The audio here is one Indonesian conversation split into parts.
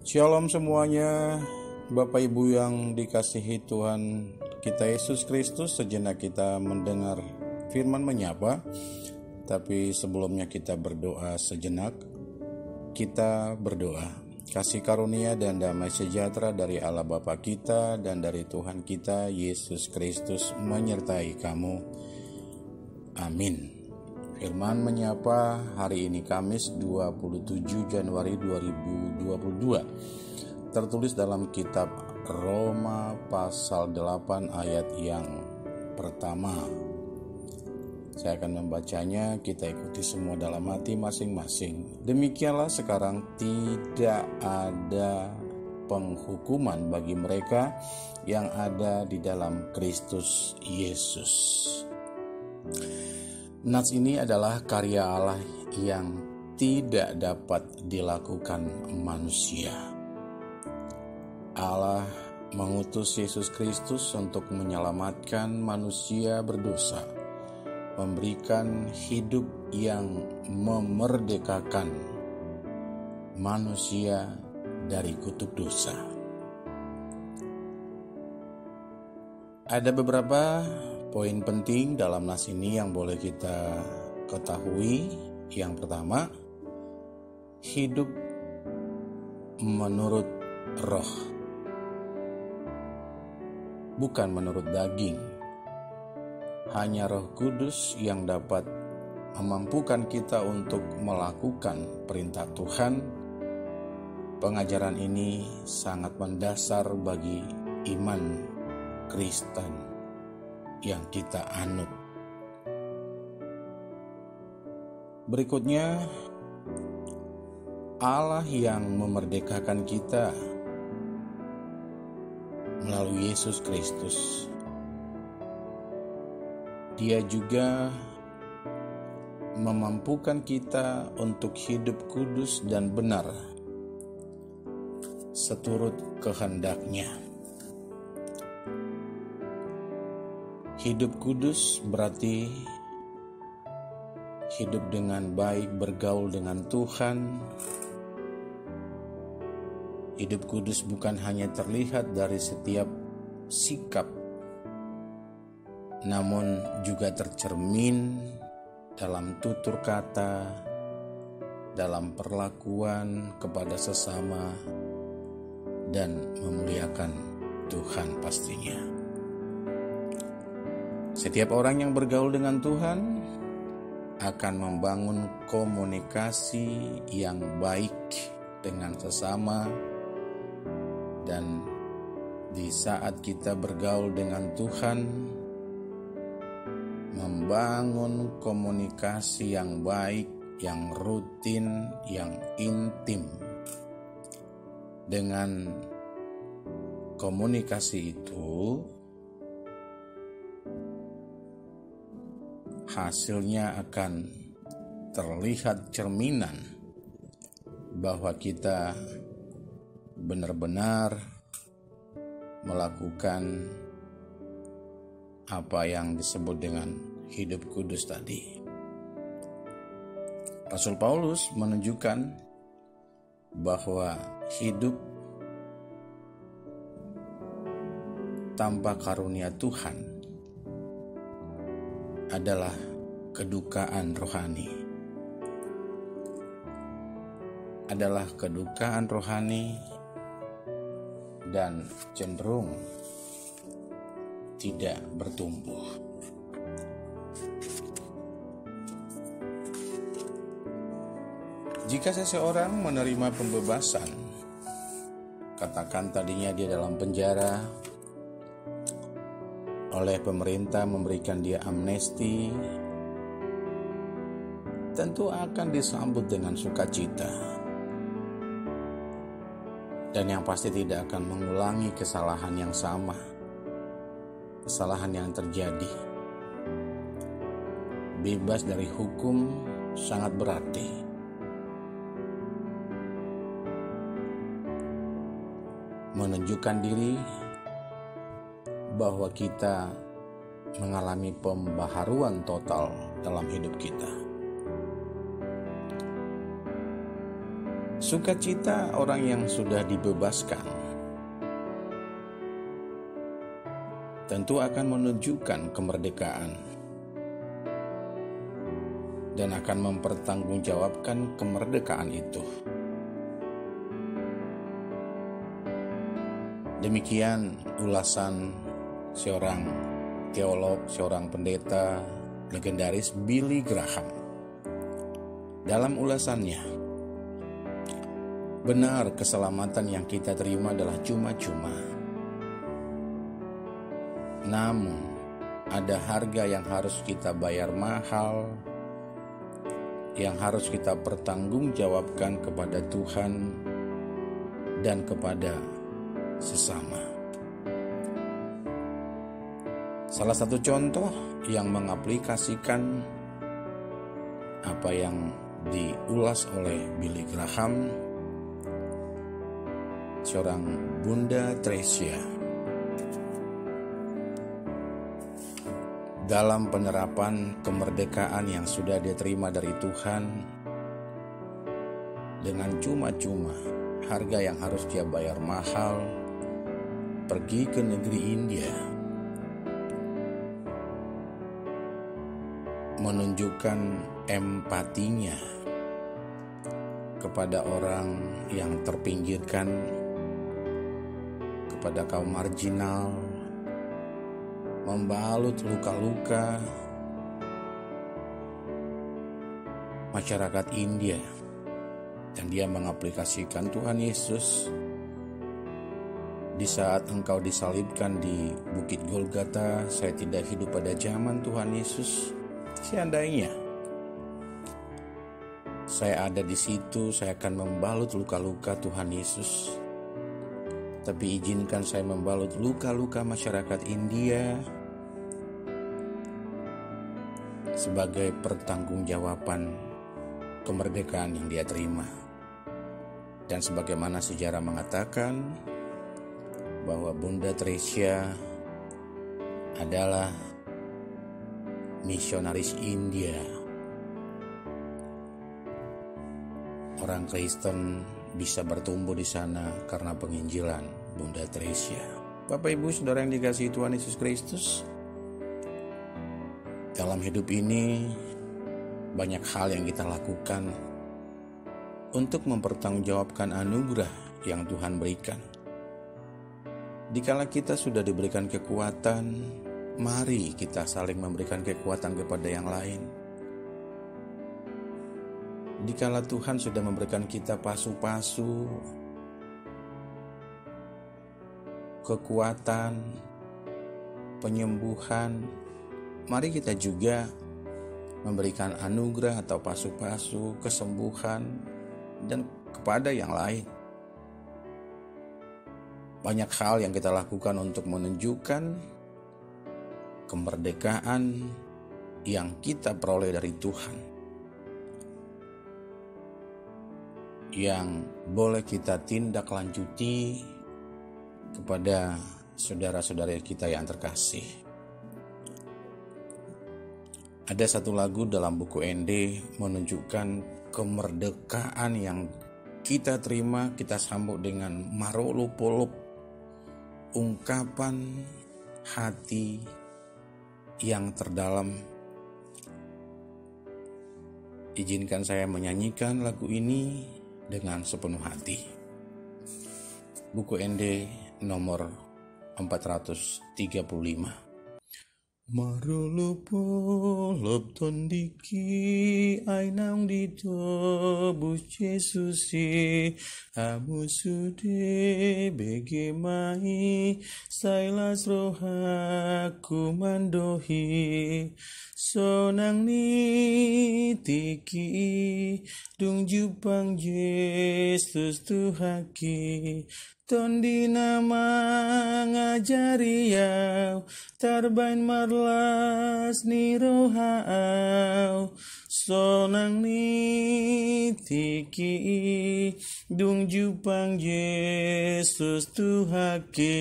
Shalom semuanya, Bapak Ibu yang dikasihi Tuhan kita Yesus Kristus. Sejenak kita mendengar firman menyapa, tapi sebelumnya kita berdoa sejenak. Kita berdoa. Kasih karunia dan damai sejahtera dari Allah Bapa kita dan dari Tuhan kita Yesus Kristus menyertai kamu. Amin. Firman menyapa hari ini Kamis 27 Januari 2022. Tertulis dalam kitab Roma pasal 8 ayat yang pertama. Saya akan membacanya, kita ikuti semua dalam hati masing-masing. Demikianlah sekarang tidak ada penghukuman bagi mereka yang ada di dalam Kristus Yesus. Nats ini adalah karya Allah yang tidak dapat dilakukan manusia. Allah mengutus Yesus Kristus untuk menyelamatkan manusia berdosa, memberikan hidup yang memerdekakan manusia dari kutuk dosa. Ada beberapa poin penting dalam nas ini yang boleh kita ketahui. Yang pertama, hidup menurut roh, bukan menurut daging. Hanya Roh Kudus yang dapat memampukan kita untuk melakukan perintah Tuhan. Pengajaran ini sangat mendasar bagi iman Kristen yang kita anut. Berikutnya, Allah yang memerdekakan kita melalui Yesus Kristus. Dia juga memampukan kita untuk hidup kudus dan benar seturut kehendak-Nya. Hidup kudus berarti hidup dengan baik, bergaul dengan Tuhan. Hidup kudus bukan hanya terlihat dari setiap sikap, namun juga tercermin dalam tutur kata, dalam perlakuan kepada sesama, dan memuliakan Tuhan pastinya. Setiap orang yang bergaul dengan Tuhan akan membangun komunikasi yang baik dengan sesama, dan di saat kita bergaul dengan Tuhan, membangun komunikasi yang baik, yang rutin, yang intim. Dengan komunikasi itu, hasilnya akan terlihat cerminan bahwa kita benar-benar melakukan apa yang disebut dengan hidup kudus tadi. Rasul Paulus menunjukkan bahwa hidup tanpa karunia Tuhan adalah kedukaan rohani. Adalah kedukaan rohani dan cenderung tidak bertumbuh. Jika seseorang menerima pembebasan, katakan tadinya dia dalam penjara, oleh pemerintah memberikan dia amnesti, tentu akan disambut dengan sukacita, dan yang pasti tidak akan mengulangi kesalahan yang sama, kesalahan yang terjadi. Bebas dari hukum sangat berarti. Menunjukkan diri bahwa kita mengalami pembaharuan total dalam hidup kita. Sukacita orang yang sudah dibebaskan tentu akan menunjukkan kemerdekaan dan akan mempertanggungjawabkan kemerdekaan itu. Demikian ulasan seorang teolog, seorang pendeta legendaris Billy Graham. Dalam ulasannya, benar keselamatan yang kita terima adalah cuma-cuma. Namun, ada harga yang harus kita bayar mahal, yang harus kita pertanggungjawabkan kepada Tuhan dan kepada sesama. Salah satu contoh yang mengaplikasikan apa yang diulas oleh Billy Graham, seorang Bunda Tresia. Dalam penerapan kemerdekaan yang sudah dia terima dari Tuhan, dengan cuma-cuma harga yang harus dia bayar mahal, pergi ke negeri India, menunjukkan empatinya kepada orang yang terpinggirkan, kepada kaum marginal, membalut luka-luka masyarakat India. Dan dia mengaplikasikan Tuhan Yesus. Di saat engkau disalibkan di Bukit Golgota, saya tidak hidup pada zaman Tuhan Yesus. Seandainya saya ada di situ, saya akan membalut luka-luka Tuhan Yesus. Tapi izinkan saya membalut luka-luka masyarakat India sebagai pertanggungjawaban kemerdekaan yang dia terima. Dan sebagaimana sejarah mengatakan bahwa Bunda Tresia adalah misionaris India. Orang Kristen bisa bertumbuh di sana karena penginjilan Bunda Tresia. Bapak Ibu Saudara yang dikasihi Tuhan Yesus Kristus, dalam hidup ini banyak hal yang kita lakukan untuk mempertanggungjawabkan anugerah yang Tuhan berikan. Dikala kita sudah diberikan kekuatan, mari kita saling memberikan kekuatan kepada yang lain. Dikala Tuhan sudah memberikan kita pasu-pasu, kekuatan, penyembuhan, mari kita juga memberikan anugerah atau pasu-pasu, kesembuhan, dan kepada yang lain. Banyak hal yang kita lakukan untuk menunjukkan kemerdekaan yang kita peroleh dari Tuhan, yang boleh kita tindak lanjuti kepada saudara-saudara kita yang terkasih. Ada satu lagu dalam buku ND menunjukkan kemerdekaan yang kita terima, kita sambut dengan marolopolop, ungkapan hati yang terdalam. Izinkan saya menyanyikan lagu ini dengan sepenuh hati. Buku ND nomor 435. Marolopolop tondiki ainang ditobus Yesusi amusude begemai sailas rohaku mandohi sonang nitiki dung jupang Yesus Tuhaki tondi nama ngajari yau tarbain marlas ni rohau sonang nitiki dung jupang Yesus Tuhaki.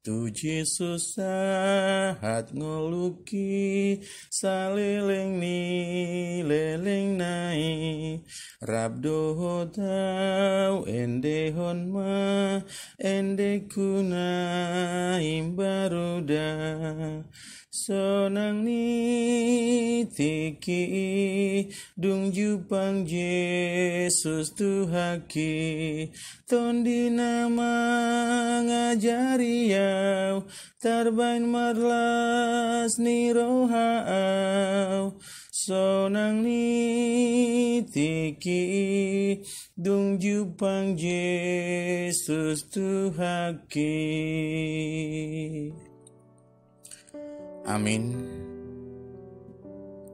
Tu Yesus sahat ngoluki saleleng ni leleng nai Rabdo tau endehon ma ende kuna imbaruda sonang ni tiki dung jupang Yesus Tuhaki tondi nama ngajari yau tarbain marlas ni rohau sonang ni tiki dung jupang Yesus Tuhaki. Amin.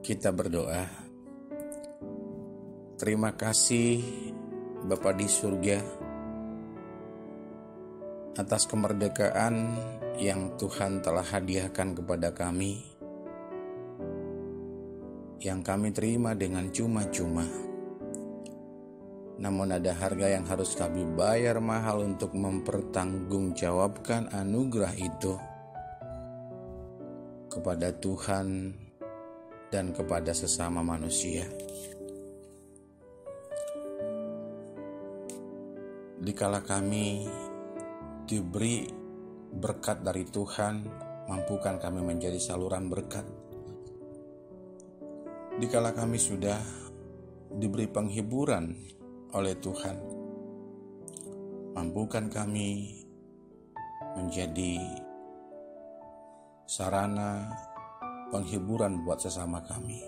Kita berdoa. Terima kasih Bapa di surga atas kemerdekaan yang Tuhan telah hadiahkan kepada kami, yang kami terima dengan cuma-cuma. Namun ada harga yang harus kami bayar mahal untuk mempertanggungjawabkan anugerah itu kepada Tuhan dan kepada sesama manusia. Dikala kami diberi berkat dari Tuhan, mampukan kami menjadi saluran berkat. Dikala kami sudah diberi penghiburan oleh Tuhan, mampukan kami menjadi sarana penghiburan buat sesama kami.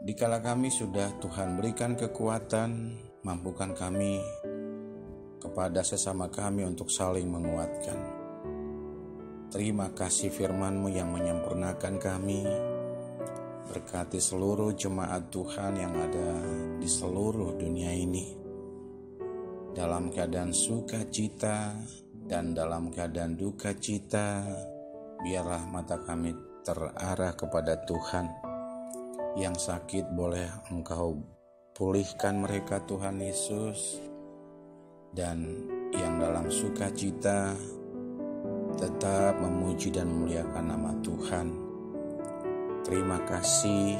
Dikala kami sudah Tuhan berikan kekuatan, mampukan kami kepada sesama kami untuk saling menguatkan. Terima kasih firman-Mu yang menyempurnakan kami. Berkati seluruh jemaat Tuhan yang ada di seluruh dunia ini, dalam keadaan sukacita dan dalam keadaan duka cita. Biarlah mata kami terarah kepada Tuhan. Yang sakit boleh Engkau pulihkan mereka Tuhan Yesus. Dan yang dalam sukacita tetap memuji dan memuliakan nama Tuhan. Terima kasih.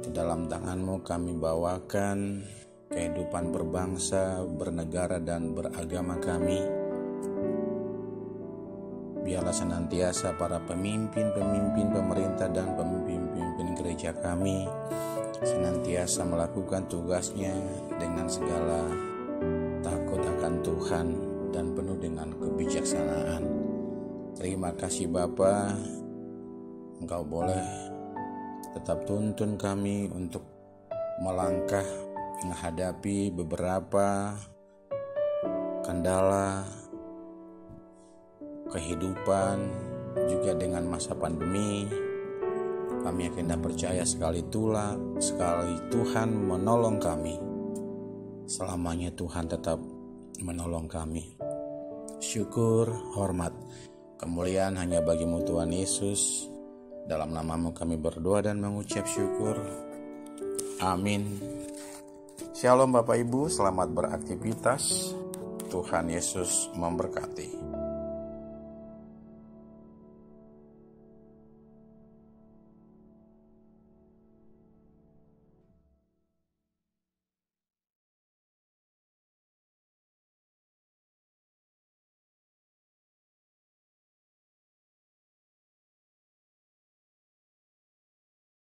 Ke dalam tangan-Mu kami bawakan kehidupan berbangsa, bernegara dan beragama kami. Biarlah senantiasa para pemimpin pemerintah dan pemimpin gereja kami senantiasa melakukan tugasnya dengan segala takut akan Tuhan dan penuh dengan kebijaksanaan. Terima kasih Bapa, Engkau boleh tetap tuntun kami untuk melangkah menghadapi beberapa kendala kehidupan, juga dengan masa pandemi. Kami yakin dan percaya sekali Tuhan menolong kami. Selamanya Tuhan tetap menolong kami. Syukur, hormat, kemuliaan hanya bagi-Mu Tuhan Yesus. Dalam nama-Mu kami berdoa dan mengucap syukur. Amin. Shalom Bapak Ibu, selamat beraktivitas. Tuhan Yesus memberkati.